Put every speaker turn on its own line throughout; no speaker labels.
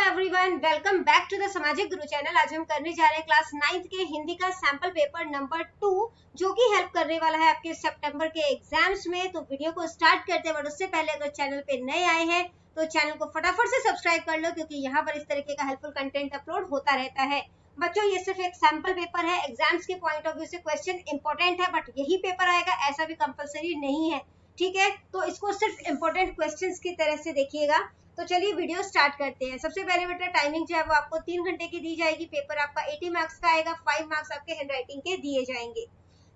Everyone, welcome back to the Samajik Guru channel. आज हम करने जा रहे हैं क्लास 9th के हिंदी का सैंपल पेपर नंबर 2, जो कि हेल्प करने वाला है आपके सितंबर के एग्जाम्स में। तो वीडियो को स्टार्ट करते हैं, बट उससे पहले अगर चैनल पे नए आए हैं तो चैनल को फटाफट से सब्सक्राइब कर लो, क्योंकि यहाँ पर इस तरीके का हेल्पफुल कंटेंट अपलोड होता रहता है। बच्चों, ये सिर्फ एक सैंपल पेपर है, एग्जाम्स के पॉइंट ऑफ व्यू से क्वेश्चन इंपॉर्टेंट है, बट यही पेपर आएगा ऐसा भी कंपलसरी नहीं है, ठीक है। तो इसको सिर्फ इंपॉर्टेंट क्वेश्चंस की तरह से देखिएगा। तो चलिए वीडियो स्टार्ट करते हैं। सबसे पहले बेटा टाइमिंग जो है वो आपको 3 घंटे की दी जाएगी। पेपर आपका 80 मार्क्स का आएगा, 5 मार्क्स आपके हैंडराइटिंग के दिए जाएंगे,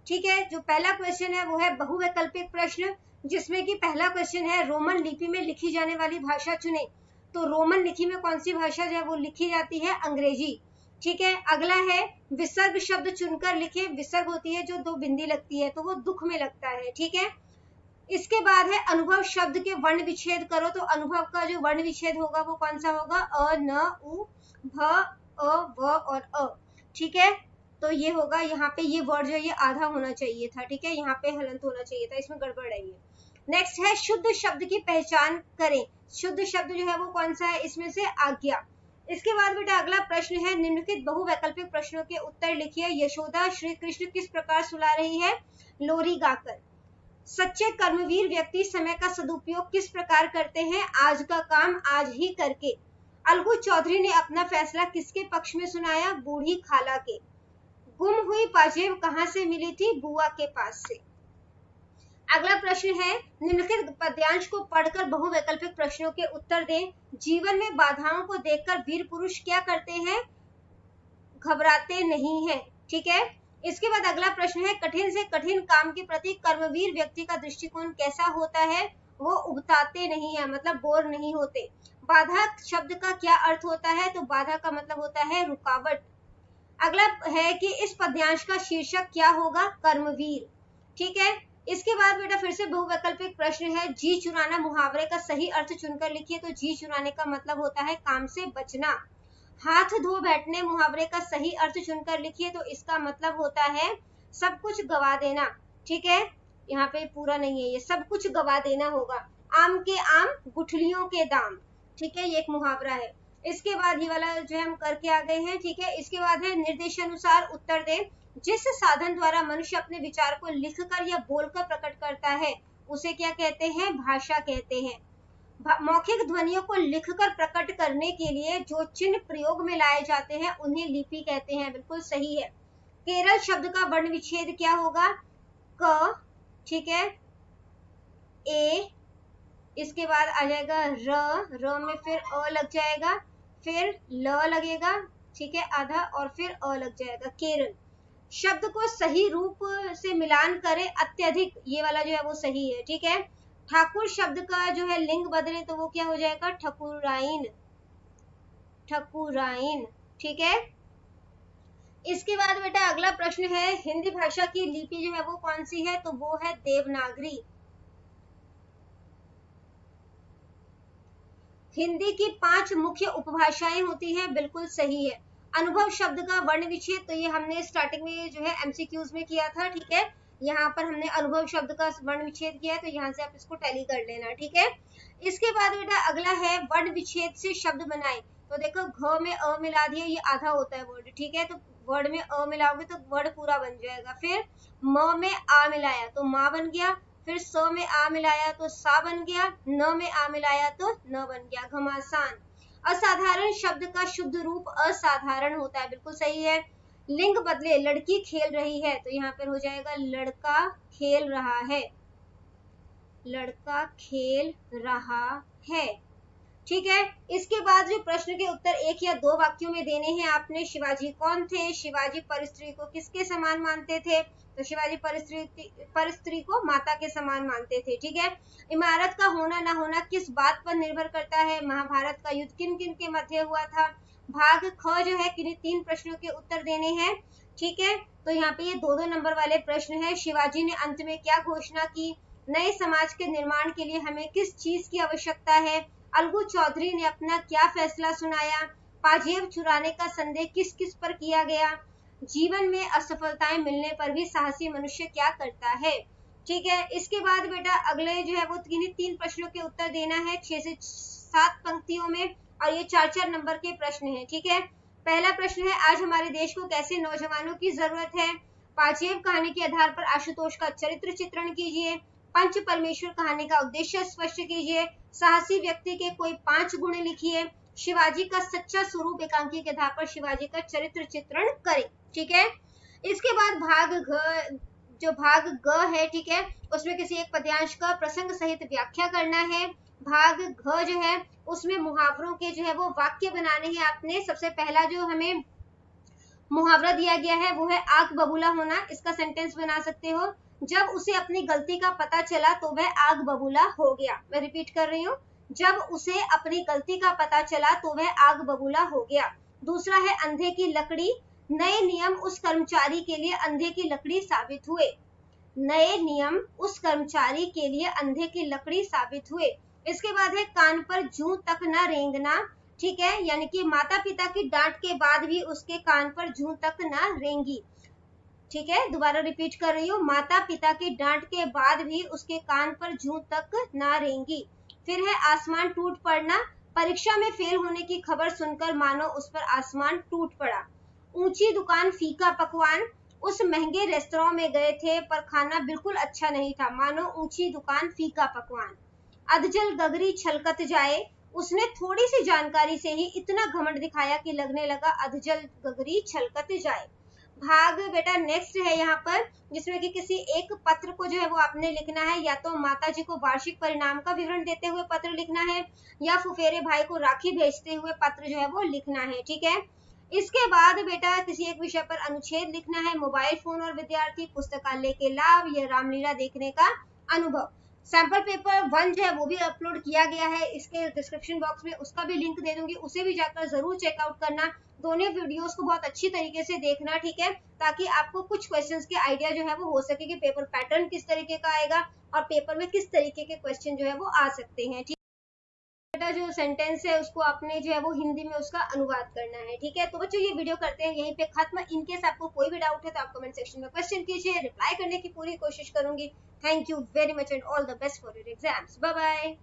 ठीक है। जो पहला क्वेश्चन है वो है बहुवैकल्पिक प्रश्न, जिसमें कि पहला क्वेश्चन है रोमन लिपि में लिखी जाने वाली भाषा चुने। तो रोमन लिपि में कौन सी भाषा जो है वो लिखी जाती है? अंग्रेजी, ठीक है। अगला है विसर्ग शब्द चुनकर लिखे। विसर्ग होती है जो 2 बिंदी लगती है, तो वो दुख में लगता है, ठीक है। इसके बाद है अनुभव शब्द के वर्ण विच्छेद करो। तो अनुभव का जो वर्ण विच्छेद होगा वो कौन सा होगा? अ, न, उ, भ, अ, व और अ, ठीक है। तो ये होगा, यहाँ पे ये वर्ड जो है ये आधा होना चाहिए था, ठीक है। यहाँ पे हलंत होना चाहिए था, इसमें गड़बड़ है ये। नेक्स्ट है शुद्ध शब्द की पहचान करें। शुद्ध शब्द जो है वो कौन सा है? इसमें से आज्ञा। इसके बाद बेटा अगला प्रश्न है निम्नलिखित बहुवैकल्पिक प्रश्नों के उत्तर लिखिए। यशोदा श्री कृष्ण किस प्रकार सुला रही है? लोरी गाकर। सच्चे कर्मवीर व्यक्ति समय का सदुपयोग किस प्रकार करते हैं? आज का काम आज ही करके। अलगू चौधरी ने अपना फैसला किसके पक्ष में सुनाया? बूढ़ी खाला के। गुम हुई पाजेब कहां से मिली थी? बुआ के पास से। अगला प्रश्न है निम्नलिखित पद्यांश को पढ़कर बहुवैकल्पिक प्रश्नों के उत्तर दें। जीवन में बाधाओं को देखकर वीर पुरुष क्या करते हैं? घबराते नहीं है, ठीक है। इसके बाद अगला प्रश्न है कठिन से कठिन काम के प्रति कर्मवीर व्यक्ति का दृष्टिकोण कैसा होता है? वो उबताते नहीं है, मतलब बोर नहीं होते। बाधा शब्द का क्या अर्थ होता है? तो बाधा का मतलब होता है रुकावट। अगला है कि इस पद्यांश का शीर्षक क्या होगा? कर्मवीर, ठीक है। इसके बाद बेटा फिर से बहुवैकल्पिक प्रश्न है जी चुराना मुहावरे का सही अर्थ चुनकर लिखिए। तो जी चुराने का मतलब होता है काम से बचना। हाथ धो बैठने मुहावरे का सही अर्थ चुनकर लिखिए। तो इसका मतलब होता है सब कुछ गवा देना, ठीक है। यहाँ पे पूरा नहीं है, ये सब कुछ गवा देना होगा। आम के आम गुठलियों के दाम, ठीक है, ये एक मुहावरा है। इसके बाद ये वाला जो है हम करके आ गए हैं, ठीक है। इसके बाद है निर्देशानुसार उत्तर दे। जिस साधन द्वारा मनुष्य अपने विचार को लिखकर या बोलकर प्रकट करता है उसे क्या कहते हैं? भाषा कहते हैं। मौखिक ध्वनियों को लिखकर प्रकट करने के लिए जो चिन्ह प्रयोग में लाए जाते हैं उन्हें लिपि कहते हैं, बिल्कुल सही है। केरल शब्द का वर्ण विच्छेद क्या होगा? क, ठीक है, ए, इसके बाद आ जाएगा र में फिर अ लग जाएगा, फिर ल लगेगा, ठीक है, आधा, और फिर अ लग जाएगा, केरल। शब्द को सही रूप से मिलान करें। अत्यधिक, ये वाला जो है वो सही है, ठीक है। ठाकुर शब्द का जो है लिंग बदले तो वो क्या हो जाएगा? ठकुराइन, ठकुराइन, ठीक है। इसके बाद बेटा अगला प्रश्न है हिंदी भाषा की लिपि जो है वो कौन सी है? तो वो है देवनागरी। हिंदी की 5 मुख्य उपभाषाएं होती हैं, बिल्कुल सही है। अनुभव शब्द का वर्ण विच्छेद तो ये हमने स्टार्टिंग में जो है एमसीक्यूज में किया था, ठीक है। यहाँ पर हमने अनुभव शब्द का वर्ण विच्छेद किया है, तो यहाँ से आप इसको टैली कर लेना, ठीक है। इसके बाद बेटा अगला है वर्ण विच्छेद से शब्द बनाए। तो देखो घ में अ मिला दिया, ये आधा होता है वर्ड, ठीक है। तो वर्ड में अ मिलाओगे तो वर्ड पूरा बन जाएगा। फिर म में आ मिलाया तो माँ बन गया। फिर स में आ मिलाया तो सा बन गया। न में आ मिलाया तो न बन गया, घमासान। असाधारण शब्द का शुद्ध रूप असाधारण होता है, बिल्कुल सही है। लिंग बदले, लड़की खेल रही है तो यहाँ पर हो जाएगा लड़का खेल रहा है, लड़का खेल रहा है, ठीक है। इसके बाद जो प्रश्न के उत्तर 1 या 2 वाक्यों में देने हैं आपने। शिवाजी कौन थे? शिवाजी परस्त्री को किसके समान मानते थे? तो शिवाजी परस्त्री को माता के समान मानते थे, ठीक है। इमारत का होना ना होना किस बात पर निर्भर करता है? महाभारत का युद्ध किन किन के मध्य हुआ था? भाग ख जो है किन्हीं 3 प्रश्नों के उत्तर देने हैं, ठीक है। तो यहाँ पे ये 2-2 नंबर वाले प्रश्न है। शिवाजी ने अंत में क्या घोषणा की? नए समाज के निर्माण के लिए हमें किस चीज की आवश्यकता है? अलगू चौधरी ने अपना क्या फैसला सुनाया? पाजेब चुराने का संदेह किस किस पर किया गया? जीवन में असफलताएं मिलने पर भी साहसी मनुष्य क्या करता है? ठीक है। इसके बाद बेटा अगले जो है वो 3 प्रश्नों के उत्तर देना है 6 से 7 पंक्तियों में। और ये 4-4 नंबर के प्रश्न हैं, ठीक है। पहला प्रश्न है, आज हमारे देश को कैसे नौजवानों की जरूरत है। पांचवें कहानी के आधार पर आशुतोष का चरित्र चित्रण कीजिए। पंच परमेश्वर कहानी का उद्देश्य स्पष्ट कीजिए। साहसी व्यक्ति के कोई 5 गुण लिखिए। शिवाजी का सच्चा स्वरूप एकांकी के आधार पर शिवाजी का चरित्र चित्रण करें, ठीक है। इसके बाद भाग ग है, ठीक है, उसमें किसी एक पद्यांश का प्रसंग सहित व्याख्या करना है। भाग घ जो है उसमें मुहावरों के जो है वो वाक्य बनाने हैं आपने। सबसे पहला जो हमें मुहावरा दिया गया है वो है आग बबूला होना। इसका सेंटेंस बना सकते हो, जब उसे अपनी गलती का पता चला तो वह आग बबूला हो गया। मैं रिपीट कर रही हूँ, जब उसे अपनी गलती का पता चला तो वह आग बबूला हो गया। दूसरा है अंधे की लकड़ी। नए नियम उस कर्मचारी के लिए अंधे की लकड़ी साबित हुए। नए नियम उस कर्मचारी के लिए अंधे की लकड़ी साबित हुए। इसके बाद है कान पर जूं तक न रेंगना, ठीक है, यानी कि माता पिता की डांट के बाद भी उसके कान पर जूं तक न रेंगी, ठीक है। दोबारा रिपीट कर रही हूँ, माता पिता की डांट के बाद भी उसके कान पर जूं तक न रेंगी। फिर है आसमान टूट पड़ना। परीक्षा में फेल होने की खबर सुनकर मानो उस पर आसमान टूट पड़ा। ऊंची दुकान फीका पकवान। उस महंगे रेस्तरां में गए थे पर खाना बिल्कुल अच्छा नहीं था, मानो ऊंची दुकान फीका पकवान। अधजल गगरी छलकत जाए। उसने थोड़ी सी जानकारी से ही इतना घमंड दिखाया कि लगने लगा अधजल गगरी छलकत जाए। भाग बेटा नेक्स्ट है यहाँ पर, जिसमें कि किसी एक पत्र को जो है वो आपने लिखना है। या तो माता जी को वार्षिक परिणाम का विवरण देते हुए पत्र लिखना है, या फुफेरे भाई को राखी भेजते हुए पत्र जो है वो लिखना है, ठीक है। इसके बाद बेटा किसी एक विषय पर अनुच्छेद लिखना है। मोबाइल फोन और विद्यार्थी, पुस्तकालय के लाभ, या रामलीला देखने का अनुभव। सैंपल पेपर 1 जो है वो भी अपलोड किया गया है, इसके डिस्क्रिप्शन बॉक्स में उसका भी लिंक दे दूंगी, उसे भी जाकर जरूर चेकआउट करना। दोनों वीडियोस को बहुत अच्छी तरीके से देखना, ठीक है, ताकि आपको कुछ क्वेश्चंस के आइडिया जो है वो हो सके कि पेपर पैटर्न किस तरीके का आएगा और पेपर में किस तरीके के क्वेश्चन जो है वो आ सकते हैं, ठीक बेटा। जो सेंटेंस है उसको आपने जो है वो हिंदी में उसका अनुवाद करना है, ठीक है। तो बच्चों ये वीडियो करते हैं यहीं पे खत्म। इनकेस आपको कोई भी डाउट है तो आप कमेंट सेक्शन में क्वेश्चन कीजिए, रिप्लाई करने की पूरी कोशिश करूंगी। Thank you very much and all the best for your exams. Bye bye.